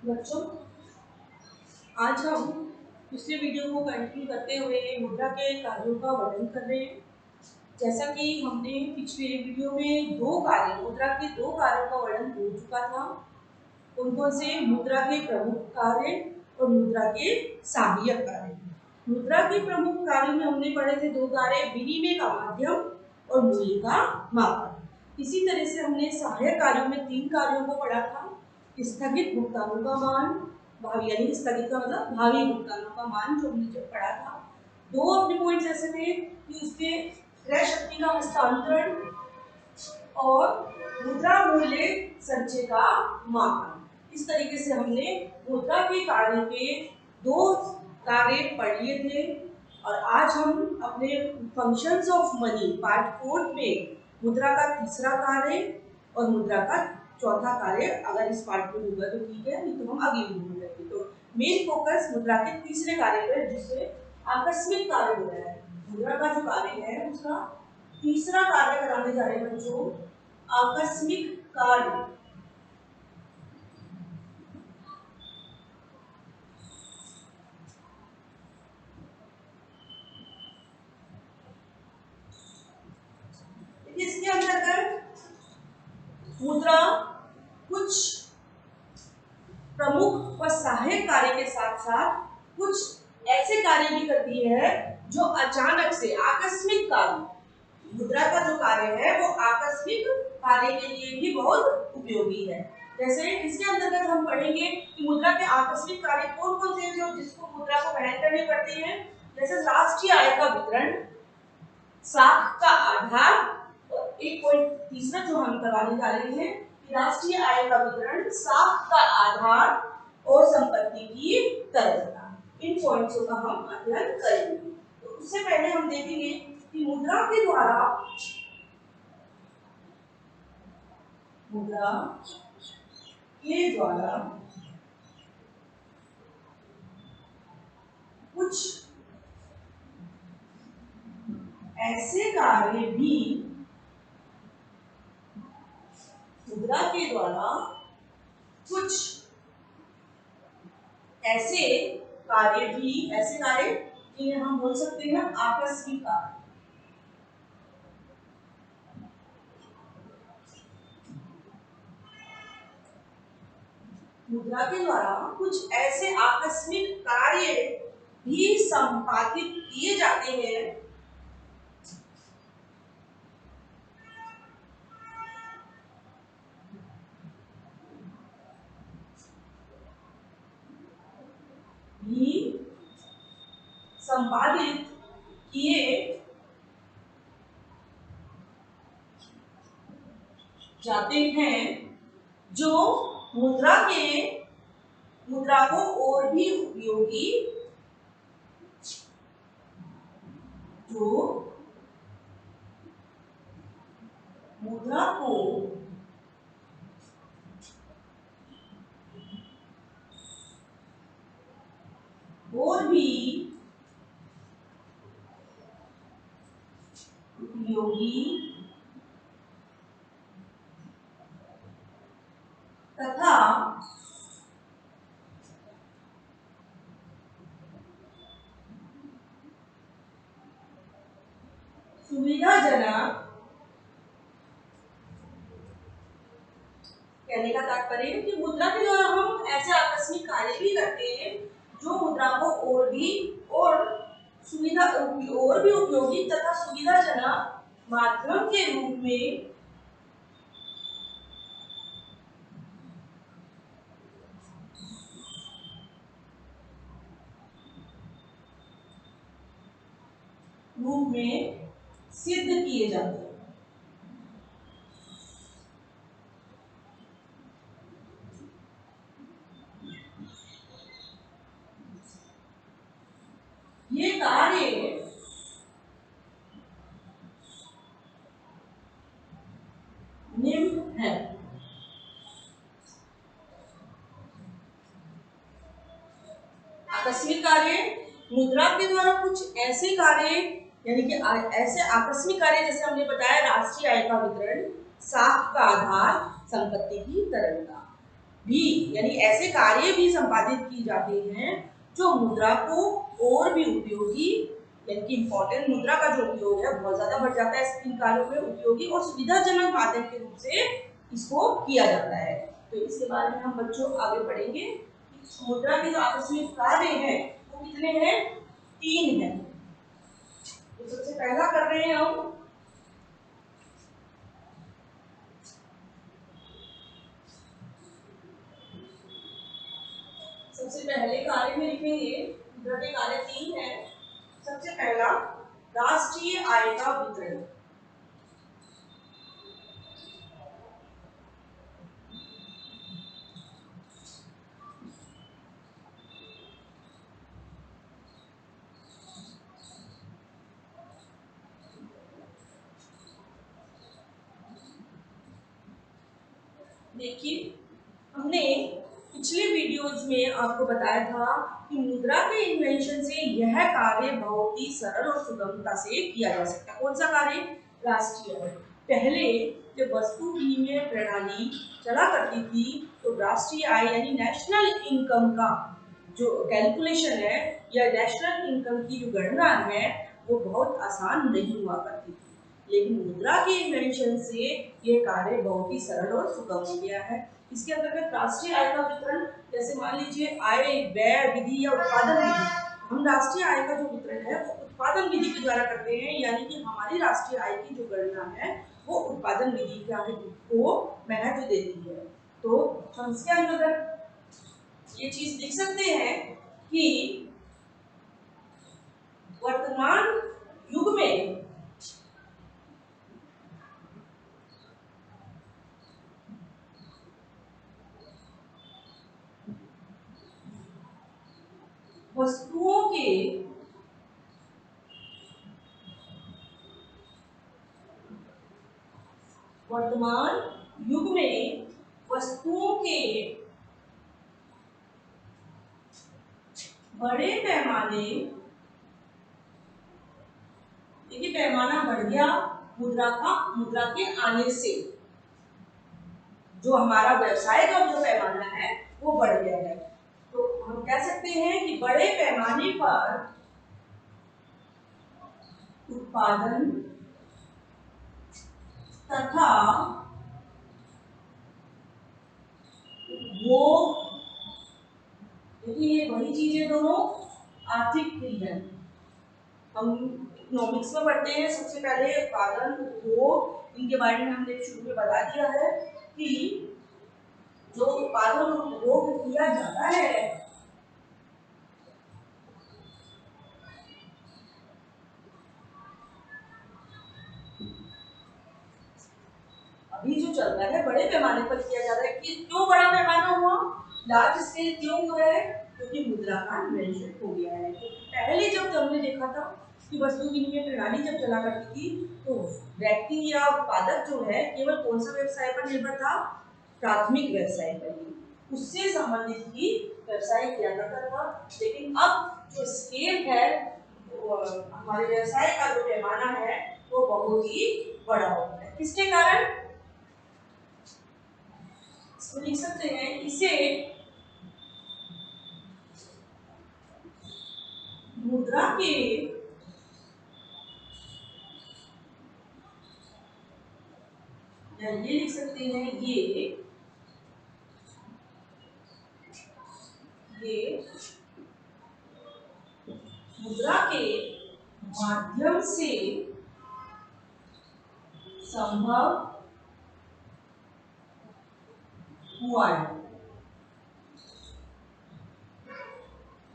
बच्चों, आज हम पिछले वीडियो को कंटिन्यू करते हुए मुद्रा के कार्यों का वर्णन कर रहे हैं। जैसा कि हमने पिछले वीडियो में मुद्रा के दो कार्यों का वर्णन हो चुका था। उनको से मुद्रा के प्रमुख कार्य और मुद्रा के सहायक कार्य। मुद्रा के प्रमुख कार्यों में हमने पढ़े थे दो कार्य, विनिमय का माध्यम और मूल्य का मापन। इसी तरह से हमने सहायक कार्यों में तीन कार्यों को पढ़ा था। स्थगित भुगतानों का मान, भावी यानी स्थगित का मतलब भावी भुगतानों का मान, जो हमने पढ़ा था। दो अपने पॉइंट्स ऐसे थे कि उसके क्रय शक्ति का हस्तांतरण और मुद्रा मूल्य संचय का मापन। इस तरीके से हमने मुद्रा के कार्य के दो कार्य पढ़ लिए थे। और आज हम अपने फंक्शंस ऑफ मनी पार्ट 4 में मुद्रा का तीसरा कार्य और मुद्रा का चौथा कार्य, अगर इस पार्ट में होगा तो ठीक है, नहीं तो हम अगले वीडियो में करेंगे। तो मेन फोकस मुद्रा के तीसरे कार्य पर, जिससे आकस्मिक कार्य हो रहा है। मुद्रा का जो कार्य है उसका तीसरा कार्य कराने जा रहे हैं बच्चों, आकस्मिक कार्य। इसके अंतर्गत मुद्रा कुछ प्रमुख व सहायक कार्य के साथ साथ कुछ ऐसे कार्य भी करती है जो अचानक से आकस्मिक कार्य। मुद्रा का जो कार्य है वो आकस्मिक कार्य के लिए भी बहुत उपयोगी है। जैसे इसके अंतर्गत हम पढ़ेंगे कि मुद्रा के आकस्मिक कार्य कौन कौन से हैं जो जिसको मुद्रा को वहन करनी पड़ती है। जैसे राष्ट्रीय आय का वितरण, साख का आधार, और एक पॉइंट तीसरा जो हम करवाने जा रहे हैं कि राष्ट्रीय आय का वितरण, साख का आधार और संपत्ति की तरलता। इन पॉइंट्सों का हम अध्ययन करेंगे। तो उससे पहले हम देखेंगे कि मुद्रा के द्वारा कुछ ऐसे कार्य भी ऐसे कार्य जिन्हें हम बोल सकते हैं आकस्मिक कार्य। मुद्रा के द्वारा कुछ ऐसे आकस्मिक कार्य भी संपादित किए जाते हैं जो मुद्रा को और भी उपयोगी तथा सुविधाजनक, कहने का तात्पर्य है कि मुद्रा के द्वारा हम ऐसे आकस्मिक कार्य भी करते हैं जो मुद्रा को और भी उपयोगी तथा सुविधाजनक माध्यम के रूप में सिद्ध किए जाते हैं। ये कार्य निम्न है। आकस्मिक कार्य, मुद्रा के द्वारा कुछ ऐसे कार्य यानी कि ऐसे आकस्मिक कार्य जैसे हमने बताया, राष्ट्रीय आय का वितरण, साख का आधार, संपत्ति की तरलता। भी यानी ऐसे कार्य भी संपादित किए जाते हैं जो मुद्रा को और भी उपयोगी यानी कि इम्पोर्टेंट मुद्रा का जो उपयोग है बहुत ज्यादा बढ़ जाता है इन कार्यों में उपयोगी और सुविधाजनक माध्यम के रूप से इसको किया जाता है। तो इसके बारे में हम बच्चों आगे पढ़ेंगे। मुद्रा के जो आकस्मिक कार्य हैं वो कितने हैं? 3 हैं। तो सबसे पहला कर रहे हैं हम सबसे पहले कार्य में लिखेंगे मुद्रा के कार्य 3 हैं। सबसे पहला राष्ट्रीय आय का वितरण। देखिए हमने पिछले वीडियोज में आपको बताया था कि मुद्रा के इन्वेंशन से यह कार्य बहुत ही सरल और सुगमता से किया जा सकता है। कौन सा कार्य? राष्ट्रीय आय। पहले जब वस्तु विनिमय प्रणाली चला करती थी तो राष्ट्रीय आय यानी नेशनल इनकम का जो कैलकुलेशन है या नेशनल इनकम की जो गणना है वो बहुत आसान नहीं हुआ करती थी। लेकिन मुद्रा के इन्वेंशन से ये कार्य बहुत ही सरल और सुगम हो गया है। इसके अंतर्गत राष्ट्रीय आय का वितरण जैसे मान लीजिए आय व्यय विधि या उत्पादन विधि। हम राष्ट्रीय आय का जो वितरण है वो उत्पादन विधि के द्वारा करते हैं यानी कि हमारी राष्ट्रीय आय की जो गणना है वो उत्पादन विधि को महत्व देती है। तो हम इसके अंतर्गत ये चीज लिख सकते हैं कि वर्तमान युग में वस्तुओं के वर्तमान युग में वस्तुओं के बड़े पैमाने देखिए पैमाना बढ़ गया मुद्रा के आने से जो हमारा व्यवसाय का जो पैमाना है वो बढ़ गया है। तो हम कह सकते हैं कि बड़े पैमाने पर उत्पादन तथा उपभोग देखिए ये वही चीजें दोनों आर्थिक क्रिया हम इकोनॉमिक्स में पढ़ते हैं। सबसे पहले उत्पादन उपभोग इनके बारे में हमने शुरू में बता दिया है कि जो उत्पादन और उपभोग किया जाता है अभी जो चल रहा है बड़े पैमाने पर किया जा रहा है। कि क्यों बड़ा पैमाना हुआ? लार्ज स्केल क्यों हुआ है? क्योंकि मुद्रा का इन्वेंशन हो गया है। तो पहले जब हमने देखा था कि वस्तु विनिमय प्रणाली जब चला करती थी तो व्यक्ति या उत्पादक जो है केवल कौन सा व्यवसाय पर निर्भर था? प्राथमिक व्यवसाय पर ही उससे संबंधित ही व्यवसाय किया करता था। लेकिन अब जो स्केल है हमारे व्यवसाय का जो पैमाना है वो बहुत ही बड़ा हो गया है। किसके कारण? इसको लिख सकते हैं इसे मुद्रा के या ये लिख सकते हैं ये मुद्रा के माध्यम से संभव हुआ है।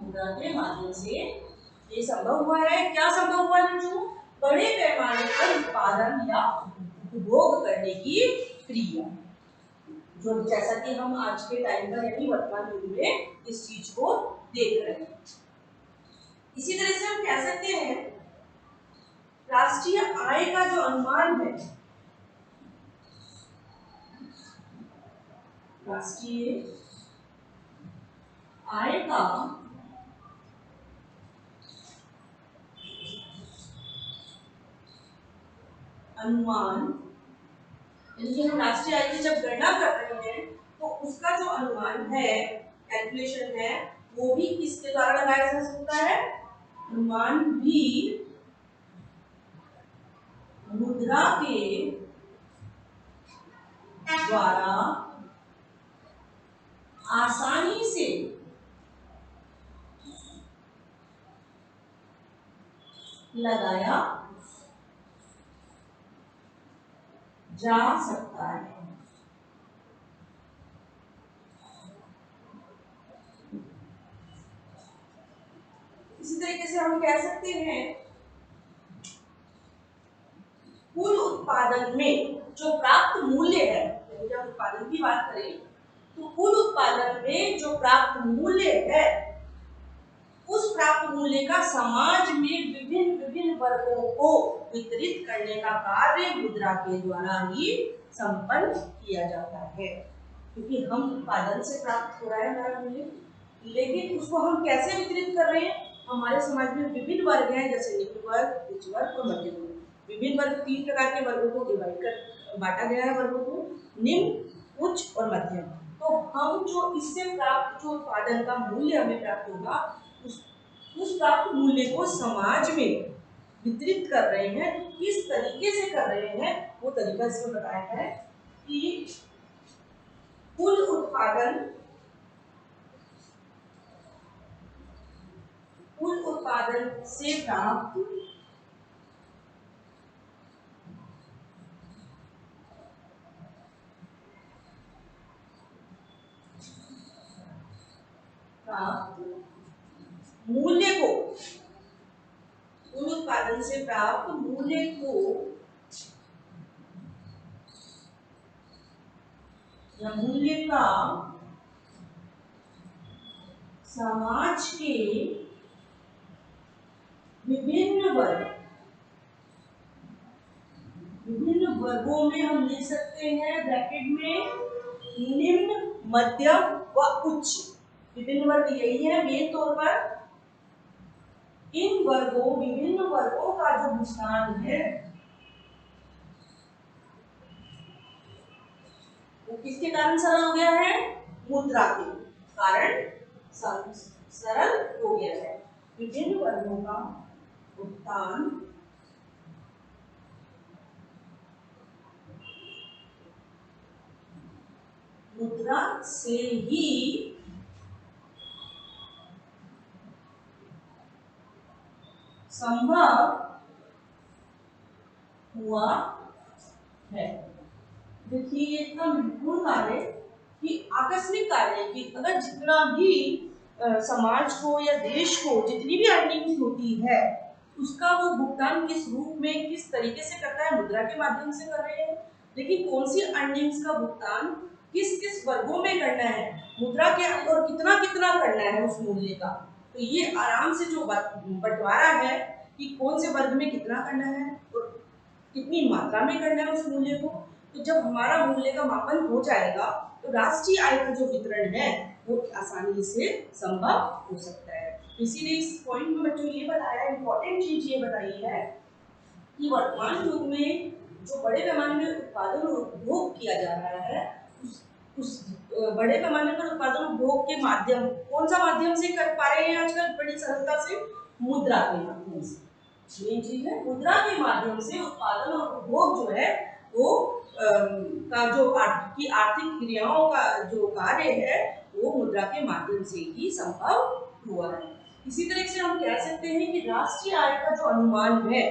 मुद्रा के माध्यम से ये संभव हुआ है। क्या संभव हुआ है बच्चों? बड़े पैमाने पर उत्पादन या उपभोग करने की क्रिया जो जैसा कि हम आज के टाइम पर यानी वर्तमान युग में इस चीज को देख रहे हैं। इसी तरह से हम कह सकते हैं राष्ट्रीय आय का जो अनुमान है राष्ट्रीय आय का अनुमान यानी हम राष्ट्रीय आय की जब गणना कर रहे हैं तो उसका जो अनुमान है, कैलकुलेशन है, वो भी किसके द्वारा लगाया जा सकता है? अनुमान भी मुद्रा के द्वारा आसानी से लगाया जा सकता है। इसी तरीके से हम कह सकते हैं कुल उत्पादन में जो प्राप्त मूल्य है, जब उत्पादन की बात करें तो कुल उत्पादन में जो प्राप्त मूल्य है, उस प्राप्त मूल्य का समाज में विभिन्न विभिन्न वर्गों को वितरित करने का कार्य मुद्रा के द्वारा ही संपन्न किया जाता है। क्योंकि हम उत्पादन से प्राप्त हो रहा है हमारा मूल्य, लेकिन उसको हम कैसे वितरित कर रहे हैं? हमारे समाज में विभिन्न वर्ग हैं, जैसे निम्न वर्ग, उच्च वर्ग और मध्यम वर्ग। विभिन्न वर्ग, 3 प्रकार के वर्गों को डिवाइड कर बांटा गया है वर्गों को, निम्न, उच्च और मध्यम। तो हम जो इससे प्राप्त जो उत्पादन का मूल्य हमें प्राप्त होगा, उस प्राप्त मूल्य को समाज में वितरित कर रहे हैं। तो किस तरीके से कर रहे हैं, वो तरीका इसमें बताया है कि कुल उत्पादन से प्राप्त मूल्य को, कुल उत्पादन से प्राप्त मूल्य को या मूल्य का समाज के विभिन्न वर्गों में हम लिख सकते हैं ब्रैकेट में निम्न, मध्यम व उच्च। विभिन्न वर्ग यही है मेन तौर पर। इन विभिन्न वर्गों का जो भुगतान है वो किसके कारण सरल हो गया है? मुद्रा के कारण सरल हो गया है। विभिन्न वर्गों का भुगतान मुद्रा से ही संभव हुआ है। देखिए ये इतना महत्वपूर्ण कार्य कि आकस्मिक कार्य कि अगर जितना भी समाज को या देश को जितनी भी अर्निंग होती है, उसका वो भुगतान किस रूप में, किस तरीके से करता है? मुद्रा के माध्यम से कर रहे हैं। लेकिन कौन सी अर्निंग्स का भुगतान किस किस वर्गों में करना है, मुद्रा के और कितना कितना करना है उस मूल्य का, तो ये आराम से जो बंटवारा है कि कौन से वर्ग में कितना करना है और कितनी मात्रा में करना है उस मूल्य को। तो जब हमारा मूल्य का मापन हो जाएगा तो राष्ट्रीय आय का जो वितरण है वो आसानी से संभव हो सकता है। इसीलिए इस पॉइंट में बच्चों ये बताया, इंपॉर्टेंट चीज ये बताई है कि वर्तमान युग में जो बड़े पैमाने में उत्पादन और उपभोग किया जा रहा है, उस बड़े पैमाने पर उत्पादन उपभोग के माध्यम, कौन सा माध्यम से कर पा रहे हैं आजकल बड़ी सरलता से? मुद्रा के माध्यम से। मेन चीज है मुद्रा के माध्यम से उत्पादन और उपभोग जो है वो का जो आर्थिक क्रियाओं का जो कार्य है वो मुद्रा के माध्यम से ही संभव हुआ है। इसी तरह से हम कह सकते हैं कि राष्ट्रीय आय का जो अनुमान है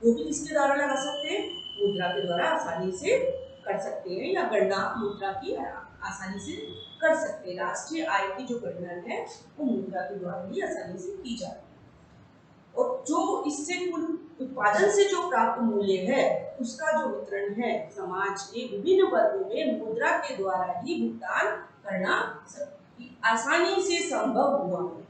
वो भी किसके द्वारा लगा सकते हैं? मुद्रा के द्वारा आसानी से कर सकते हैं, या गणना मुद्रा की आसानी से कर सकते हैं। राष्ट्रीय आय की जो गणना है वो मुद्रा के द्वारा ही आसानी से की जाती है। और जो इससे कुल उत्पादन से जो प्राप्त मूल्य है उसका जो वितरण है समाज के विभिन्न वर्गों में मुद्रा के द्वारा ही भुगतान करना आसानी से संभव हुआ है।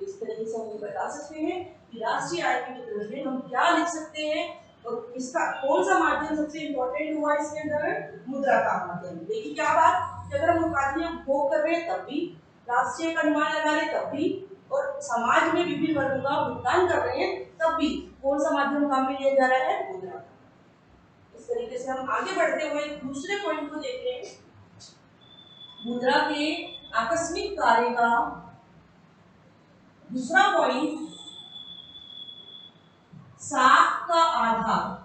इस तरीके से हम बता सकते हैं कि राष्ट्रीय आय के वितरण में हम क्या लिख सकते हैं और इसका कौन सा माध्यम सबसे इम्पोर्टेंट हुआ इसके अंदर? मुद्रा का माध्यम। देखिए क्या बात कि अगर हम उत्पादन उपभोग कर रहे हैं तब भी राष्ट्रीय का अनुमान लगा रहे तब भी, और समाज में विभिन्न वर्गों का भुगतान कर रहे हैं तब भी कौन सा माध्यम काम में लिया जा रहा है? मुद्रा। इस तरीके से हम आगे बढ़ते हुए दूसरे पॉइंट को देख रहे हैं मुद्रा के आकस्मिक कार्य का दूसरा पॉइंट, साख का आधार।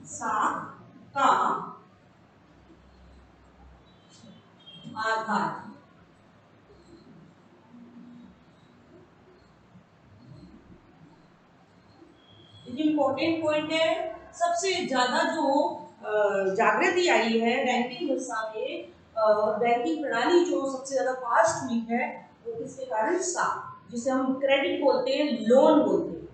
साख का आधार। इंपॉर्टेंट पॉइंट है। सबसे ज्यादा जो जागृति आई है बैंकिंग व्यवस्था में, बैंकिंग प्रणाली जो सबसे ज्यादा फास्ट हुई है, वो किसके कारण? साख, जिसे हम क्रेडिट बोलते हैं, लोन बोलते हैं।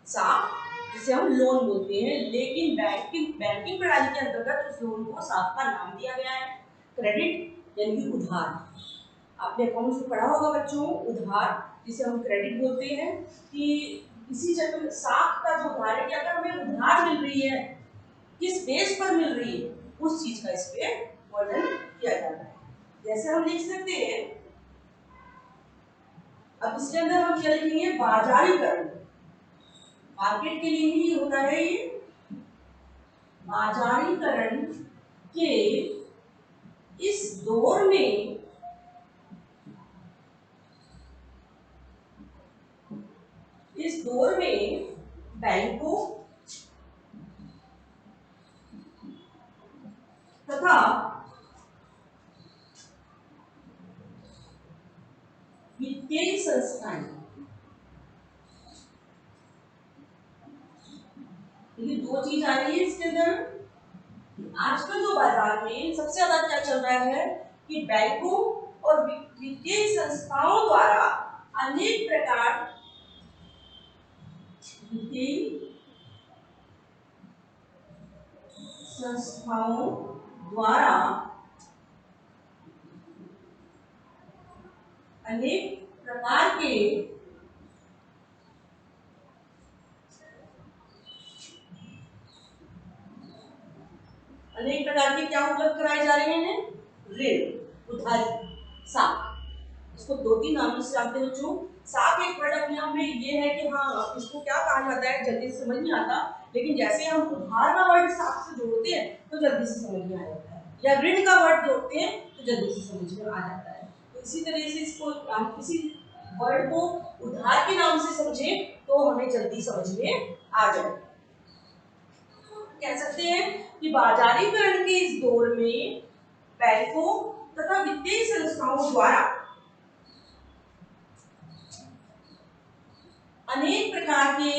साख जिसे हम लोन बोलते हैं, लेकिन बैंकिंग बैंकिंग प्रणाली के अंतर्गत उस लोन को साख का नाम दिया गया है। क्रेडिट यानी कि उधार। आपने अकाउंट्स में पढ़ा होगा बच्चों, उधार जिसे हम क्रेडिट बोलते हैं। कि इसी जगह साख का जो उधार है कि अगर हमें उधार मिल रही है, किस बेस पर मिल रही है, उस चीज का इस पे वर्णन किया जाता है। जैसे हम लिख सकते हैं, अब इसके अंदर हम क्या लिखेंगे? बाजारीकरण। मार्केट के लिए ही होता है ये। बाजारीकरण के इस दौर में बैंकों तथा वित्तीय संस्थाएं, ये दो चीज आ रही है इसके अंदर। आजकल जो बाजार में सबसे ज्यादा क्या चल रहा है कि बैंकों और वित्तीय संस्थाओं द्वारा अनेक प्रकार वित्तीय संस्थाओं द्वारा अनेक प्रकार के क्या उपलब्ध कराए जा रहे हैं? ऋण, उधारी, साख। इसको दो तीन नामों से जानते हो बच्चों। साख एक वर्ड अपने आप में ये है कि हाँ, इसको क्या कहा जाता है जल्दी से समझ नहीं आता, लेकिन जैसे हम उधार का वर्ड साख से जोड़ते हैं तो जल्दी से समझ में आ जाता है, या ऋण का वर्ड जोड़ते हैं तो जल्दी से समझ में आ जाता है। तो इसी तरह से इसको हम किसी वर्ड को उधार के नाम से समझें तो हमें जल्दी समझ में आ जाए। कह सकते हैं कि बाजारीकरण के इस दौर में बैंकों तथा वित्तीय संस्थाओं द्वारा अनेक प्रकार के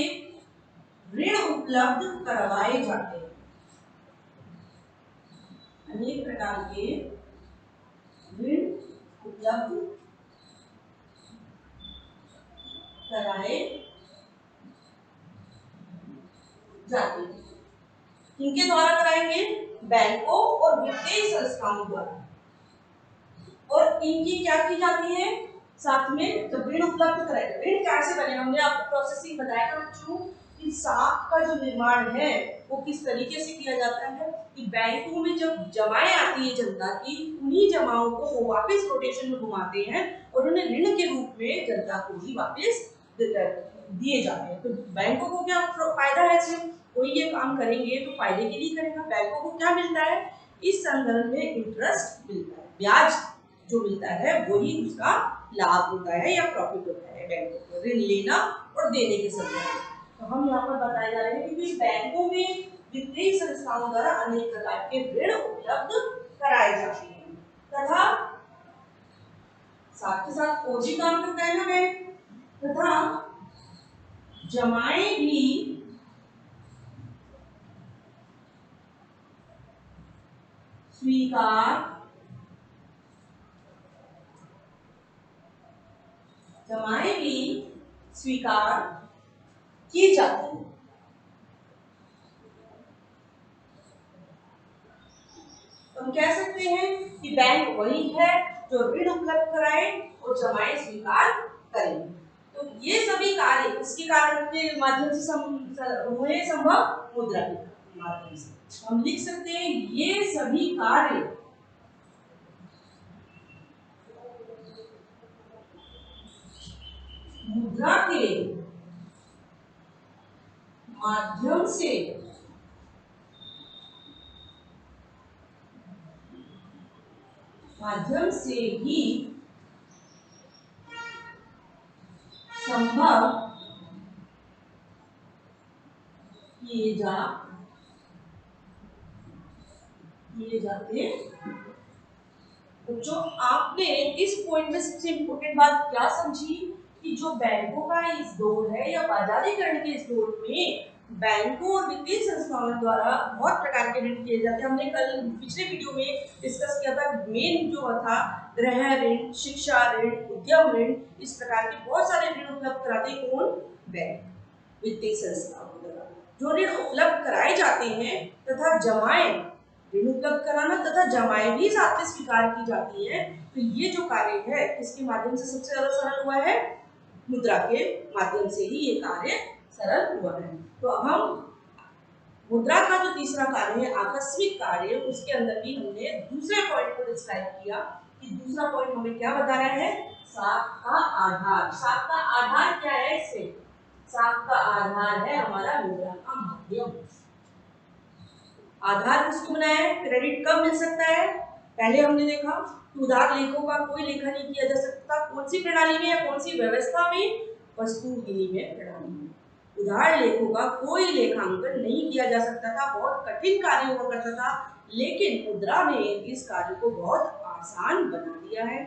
ऋण उपलब्ध करवाए जाते हैं। अनेक प्रकार के ऋण उपलब्ध कराए जाते हैं। किनके द्वारा कराएंगे? बैंकों और वित्तीय संस्थाओं द्वारा। और इनकी क्या की जाती है? साथ में जब ऋण उपलब्ध कराए, ऋण कैसे बने? हमने आपको प्रोसेसिंग बताया था बच्चों कि साख का जो निर्माण है वो किस तरीके से किया जाता है कि बैंकों में जब जमाएं आती है जनता की, उन्हीं जमाओं को वो वापस रोटेशन में घुमाते हैं और उन्हें ऋण के रूप में जनता को ही वापस दिए जाते हैं। तो बैंकों को क्या फायदा है? इसमें कोई ये काम करेंगे तो फायदे के लिए करेगा। बैंकों को क्या मिलता है? इस संदर्भ में इंटरेस्ट मिलता है, ब्याज जो मिलता है वही उसका लाभ होता है या प्रॉफिट होता है बैंकों को ऋण लेना और देने के संदर्भ में। तो हम यहाँ पर बताए जा रहे हैं कि बैंकों में वित्तीय संस्थाओं द्वारा अनेक प्रकार के ऋण उपलब्ध कराए जाते हैं तथा साथ के साथ और भी काम करता है ना बैंक, तथा जमाएं भी स्वीकार की जाती है। हम कह सकते हैं कि बैंक वही है जो ऋण उपलब्ध कराए और जमाएं स्वीकार करें। तो ये सभी कार्य किसके कारण के माध्यम से हुए संभव? मुद्रा के माध्यम से। हम लिख सकते हैं ये सभी कार्य मुद्रा के माध्यम से ही संभव किए जाते। बच्चों आपने इस पॉइंट में सबसे इम्पोर्टेंट बात क्या समझी कि जो बैंकों का इस दौर है या बाजारीकरण के इस दौर में बैंकों और वित्तीय संस्थानों द्वारा बहुत प्रकार के ऋण किए जाते हैं। हमने कल पिछले वीडियो में डिस्कस किया था, मेन जो था गृह ऋण, शिक्षा ऋण, उद्यम ऋण, इस प्रकार के बहुत सारे ऋण उपलब्ध कराते कौन? बैंक, वित्तीय संस्थानों द्वारा। जो ऋण उपलब्ध कराए जाते हैं तथा जमाएं, ऋण उपलब्ध कराना तथा जमाएं भी साथ में स्वीकार की जाती है। तो ये जो कार्य है इसके माध्यम से सबसे ज्यादा सरल हुआ है, मुद्रा के माध्यम से ही ये कार्य सरल हुआ है। तो हम मुद्रा का जो तीसरा कार्य है आकस्मिक कार्य, उसके अंदर भी हमने दूसरे पॉइंट को डिस्क्राइब किया कि दूसरा पॉइंट हमें क्या बता रहा है? साख का आधार। साख का आधार क्या है? इससे साख का आधार है हमारा मुद्रा का माध्यम। आधार किसको बनाया है? क्रेडिट कब मिल सकता है? पहले हमने देखा उधार लेखों का कोई लेखा नहीं किया जा सकता। कौन सी प्रणाली में या कौन सी व्यवस्था में? वस्तु विनिमय प्रणाली में। उधार लेखों का कोई लेखांकन नहीं किया जा सकता था, बहुत कठिन कार्य हुआ करता था, लेकिन मुद्रा ने इस कार्य को बहुत आसान बना दिया है।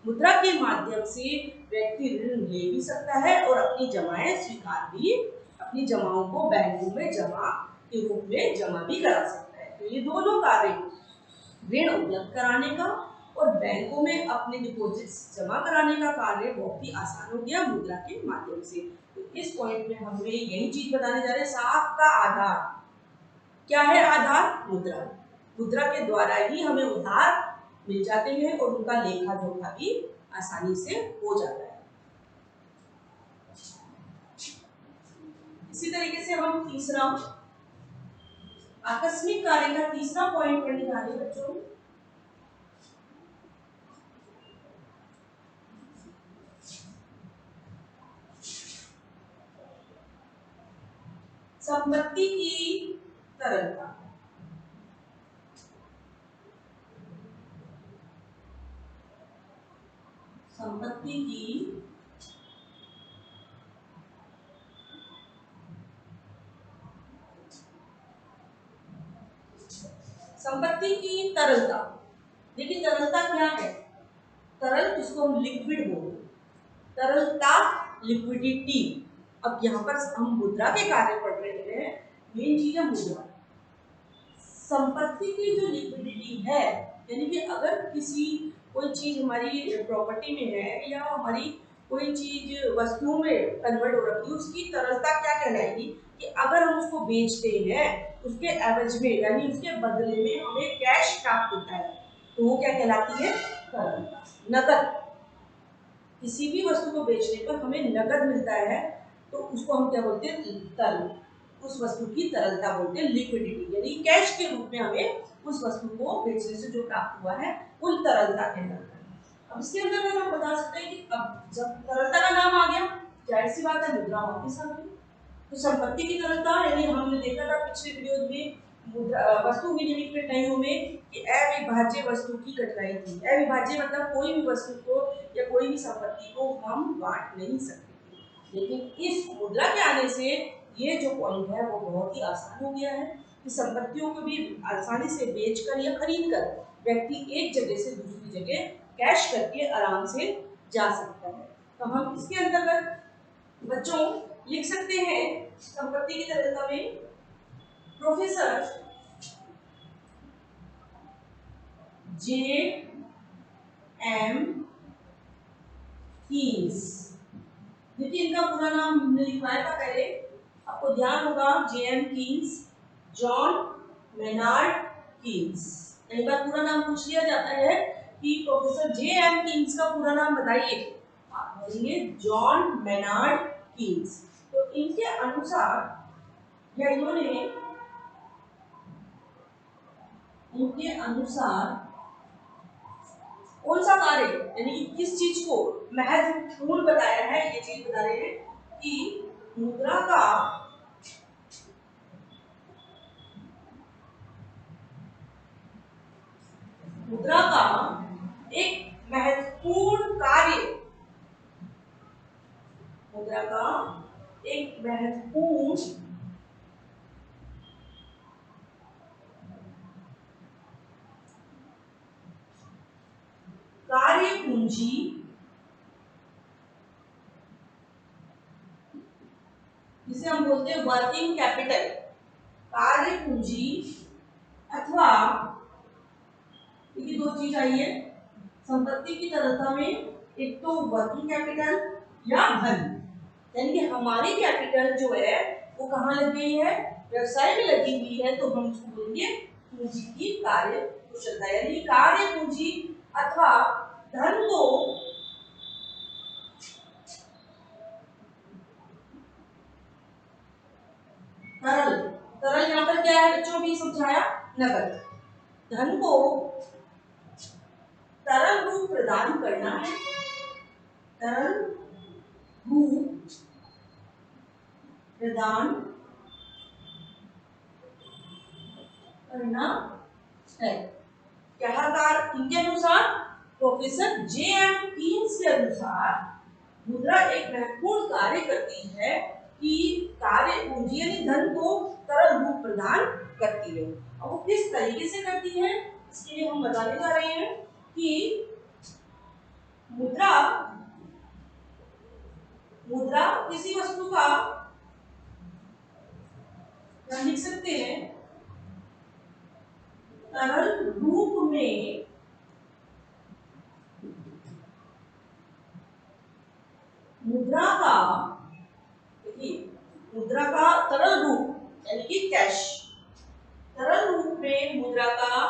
मुद्रा के माध्यम से व्यक्ति ऋण ले भी सकता है और अपनी जमाएं स्वीकार भी, अपनी जमाओं को बैंकों में जमा के रूप में जमा भी करा सकता है। तो ये दोनों कार्य, ऋण उपलब्ध कराने का और बैंकों में अपने डिपॉजिट्स जमा कराने का कार्य बहुत ही आसान हो गया मुद्रा के माध्यम से। तो इस पॉइंट में हमें यही चीज बताने जा रहे हैं, साख का आधार क्या है? आधार मुद्रा। मुद्रा के द्वारा ही हमें उधार मिल जाते हैं और उनका लेखा जोखा भी आसानी से हो जाता है। इसी तरीके से हम तीसरा आकस्मिक कार्य का तीसरा पॉइंट पढ़ने जा रहे हैं बच्चों। संपत्ति की तरलता। संपत्ति की तरलता। देखिए तरलता क्या है? तरल जिसको हम लिक्विड बोलते हैं, तरलता, लिक्विडिटी। अब यहाँ पर हम मुद्रा के कार्य पढ़ रहे हैं, मेन चीज है मुद्रा। संपत्ति की जो लिक्विडिटी है, यानी कि अगर किसी कोई चीज हमारी प्रॉपर्टी में है या हमारी कोई चीज वस्तुओं में कन्वर्ट हो रखी है, उसकी तरलता क्या कहलाएगी? कि अगर हम उसको बेचते हैं उसके एवज में यानी उसके बदले में हमें कैश प्राप्त होता है, तो वो क्या कहलाती है? तरलता। नकद, किसी भी वस्तु को बेचने पर हमें नकद मिलता है तो उसको हम क्या बोलते हैं? तरल। उस वस्तु की तरलता बोलते हैं लिक्विडिटी, यानी कैश के रूप में हमें उस वस्तु को बेचने से जो प्राप्त हुआ है कुल तरलता कहलाता है। अब इसके अंदर हम बता सकते हैं कि अब जब तरलता का नाम आ गया, जाहिर सी बात है मुद्रा वापस आ गई। तो संपत्ति की तरलता, यानी हमने देखा था पिछले वीडियो में वस्तु विनिमय के टाइम में कि अविभाज्य वस्तु की कठिनाई थी। अविभाज्य मतलब कोई भी वस्तु को या कोई भी संपत्ति को हम बांट नहीं सकते थे, लेकिन इस मुद्रा के आने से ये जो पॉइंट है वो बहुत ही आसान हो गया है कि संपत्तियों को भी आसानी से बेचकर या खरीद कर व्यक्ति एक जगह से दूसरी जगह कैश करके आराम से जा सकता है। तो हम इसके अंतर्गत बच्चों लिख सकते हैं संपत्ति की तरलता में प्रोफेसर जे एम कीन्स। देखिए इनका पूरा नाम हमने लिखवाया था पहले, आपको ध्यान होगा, J M Keynes, John Maynard Keynes. एक बार पूरा नाम पूछ लिया जाता है कि प्रोफेसर जे एम कीन्स का पूरा नाम बताइए, आप बोलेंगे जॉन मेनार्ड कीन्स। तो इनके अनुसार या इनके अनुसार कौन सा कार्य यानी कि किस चीज को महत्वपूर्ण बताया है, ये चीज बता रहे हैं कि मुद्रा का एक महत्वपूर्ण कार्य, मुद्रा का एक महत्वपूर्ण कार्य पूंजी जिसे हम बोलते हैं वर्किंग कैपिटल, कार्य पूंजी अथवा देखिए दो चीज आई है संपत्ति की तरलता में, एक तो वर्किंग कैपिटल या धन, यानी कि हमारी कैपिटल जो है वो कहाँ लग गई है, व्यवसाय में लगी हुई है, तो हम उसको बोलेंगे पूंजी की कार्य कुशलता, यानी कार्य पूंजी अथवा धन को तरल, तरल यहाँ पर क्या है बच्चों भी समझाया, नकद, धन को तरल रूप प्रदान करना है, तरल रूप प्रदान करना है। कहाकार इनके अनुसार प्रोफेसर जे एम कीन्स के अनुसार मुद्रा एक महत्वपूर्ण कार्य करती है कि कार्य पूंजी यानी धन को तरल रूप प्रदान करती है। अब वो किस तरीके से करती है इसके लिए हम बताने जा रहे हैं कि मुद्रा मुद्रा किसी वस्तु का लिख सकते हैं तरल रूप में मुद्रा का, देखिए मुद्रा का तरल रूप यानी कि कैश, तरल रूप में मुद्रा का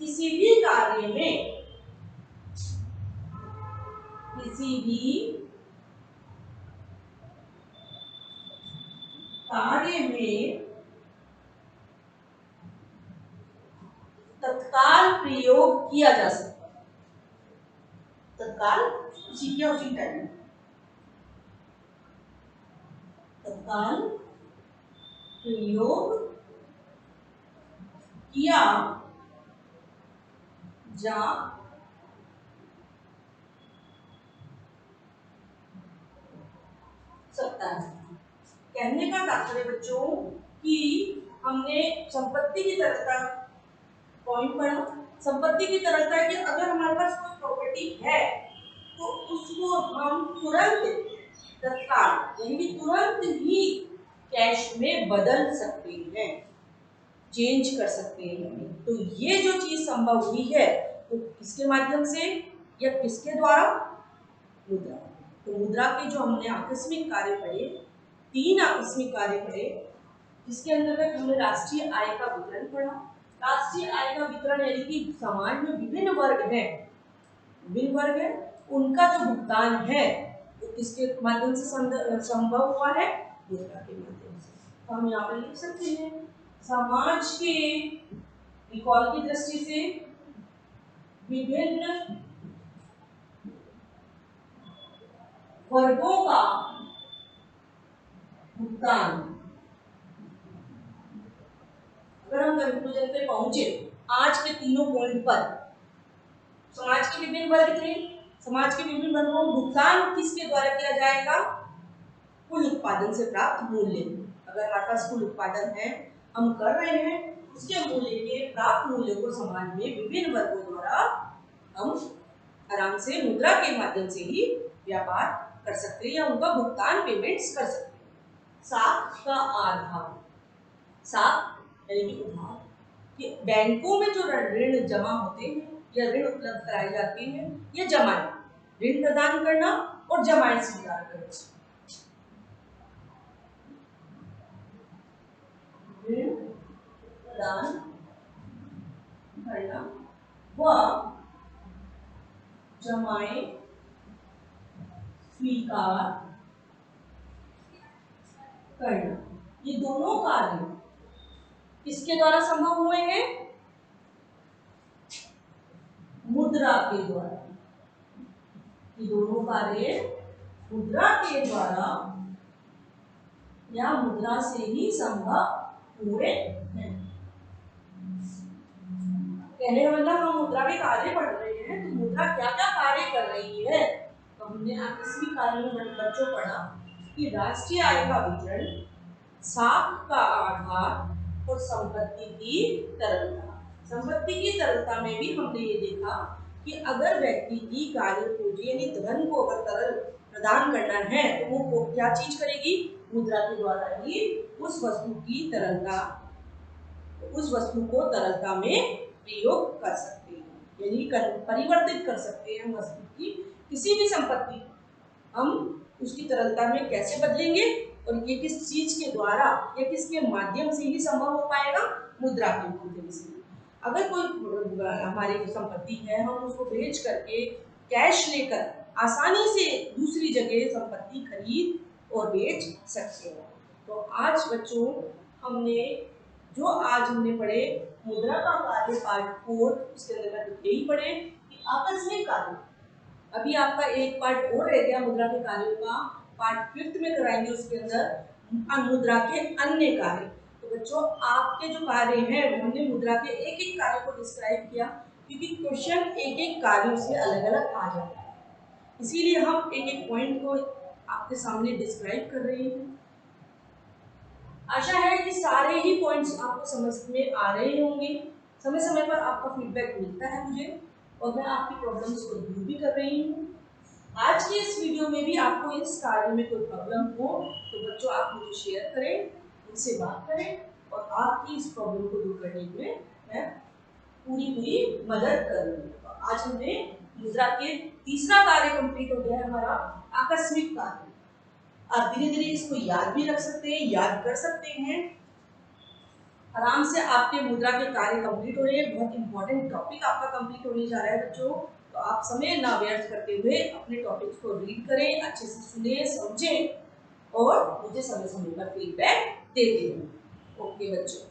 किसी भी कार्य में, किसी भी कार्य में तत्काल प्रयोग किया जा सकता है, तत्काल उसी के उसी टाइम तत्काल प्रयोग किया जा सकता है। कहने का तात्पर्य बच्चों कि हमने संपत्ति की तरलता पॉइंट पढ़ा, संपत्ति की तरलता है कि अगर हमारे पास कोई प्रॉपर्टी है तो उसको हम तुरंत तत्काल यानी कि तुरंत ही कैश में बदल सकते हैं, चेंज कर सकते हैं। तो ये जो चीज संभव हुई है तो किसके माध्यम से या किसके द्वारा, मुद्रा। तो मुद्रा के जो हमने आकस्मिक कार्य पढ़े, 3 आकस्मिक कार्य पढ़े, जिसके अंतर्गत हमने राष्ट्रीय आय का वितरण पढ़ा। राष्ट्रीय आय का वितरण यानी कि समाज में विभिन्न वर्ग हैं, विभिन्न वर्ग है उनका जो भुगतान है वो किसके माध्यम से संभव हुआ है, मुद्रा के माध्यम से। तो हम यहाँ पर लिख सकते हैं समाज के रिकॉल की दृष्टि से विभिन्न वर्गों का भुगतान। अगर हम कंक्लूजन पे पहुंचे आज के तीनों पॉइंट पर, समाज के विभिन्न वर्ग थे, समाज के विभिन्न वर्गों को भुगतान किसके द्वारा किया जाएगा, कुल उत्पादन से प्राप्त मूल्य। अगर हमारे पास कुल उत्पादन है हम कर रहे हैं, उसके मूल्य के प्राप्त मूल्य को समाज में विभिन्न वर्गों द्वारा हम आराम से मुद्रा के माध्यम से ही व्यापार कर सकते हैं या उनका भुगतान पेमेंट्स कर सकते हैं। साख का आधार, साख यानी कि उधार, कि बैंकों में जो ऋण जमा होते हैं या ऋण उपलब्ध कराए जाते हैं या जमाएं, ऋण प्रदान करना और जमाएं स्वीकार करना, ऋण प्रदान करना व जमाएं स्वीकार करना, ये दोनों कार्य किसके द्वारा संभव हुए हैं, मुद्रा के द्वारा, ये दोनों कार्य मुद्रा के द्वारा या मुद्रा से ही संभव हुए हैं। कहने का मतलब हम मुद्रा के कार्य पढ़ रहे हैं, तो मुद्रा क्या क्या कार्य कर रही है। तो हमने आकस्मिक कार्य में बच्चों पढ़ा कि राष्ट्रीय आय का वितरण, साख का आधार और संपत्ति की तरलता। संपत्ति की तरलता में भी हमने ये देखा कि अगर व्यक्ति की कार्य पूंजी यानी धन को अगर तरल प्रदान करना है तो वो क्या चीज करेगी, मुद्रा के द्वारा ही उस वस्तु की तरलता, उस वस्तु को तरलता में प्रयोग कर सकते हैं, यानी परिवर्तित कर सकते हैं। वस्तु की किसी भी संपत्ति हम उसकी तरलता में कैसे बदलेंगे, और ये किस चीज के द्वारा या किसके माध्यम से ही संभव हो पाएगा, मुद्रा के माध्यम से। अगर कोई हमारी संपत्ति है, हम उसको बेच करके कैश लेकर आसानी से दूसरी जगह संपत्ति खरीद और बेच सकते हैं। तो आज बच्चों हमने पढ़े मुद्रा का कार्य पार्ट 4, उसके अंदर यही पढ़े कि आकस्मिक कार्य। अभी आपका एक पार्ट और रह गया मुद्रा के कार्यों का, पार्ट 5 में कराएंगे उसके अंदर मुद्रा के अन्य कार्य। तो बच्चों आपके जो कार्य हैं हमने मुद्रा के एक एक कार्य को डिस्क्राइब किया, क्योंकि क्वेश्चन एक एक कार्यों से अलग अलग आ जाता है, इसीलिए हम एक एक पॉइंट को आपके सामने डिस्क्राइब कर रहे हैं। आशा है कि सारे ही पॉइंट्स आपको समझ में आ रहे होंगे। समय समय पर आपका फीडबैक मिलता है मुझे, और मैं आपकी प्रॉब्लम्स को दूर भी कर रही हूँ। आज की इस वीडियो में भी आपको इस कार्य में कोई प्रॉब्लम हो तो बच्चों आप मुझे शेयर करें, मुझसे बात करें, और आपकी इस प्रॉब्लम को दूर करने में मैं पूरी मदद करूँगी। तो आज हमने मुद्रा के तीसरा कार्य कंप्लीट हो गया है हमारा, आकस्मिक कार्य। आप धीरे धीरे इसको याद भी रख सकते हैं, याद कर सकते हैं, आराम से आपके मुद्रा के कार्य कंप्लीट हो रहे हैं। बहुत इंपॉर्टेंट टॉपिक आपका कंप्लीट होने जा रहा है बच्चों, तो आप समय ना व्यर्थ करते हुए अपने टॉपिक्स को रीड करें, अच्छे से सुने समझें और मुझे समय समय पर फीडबैक देते रहें। ओके बच्चों।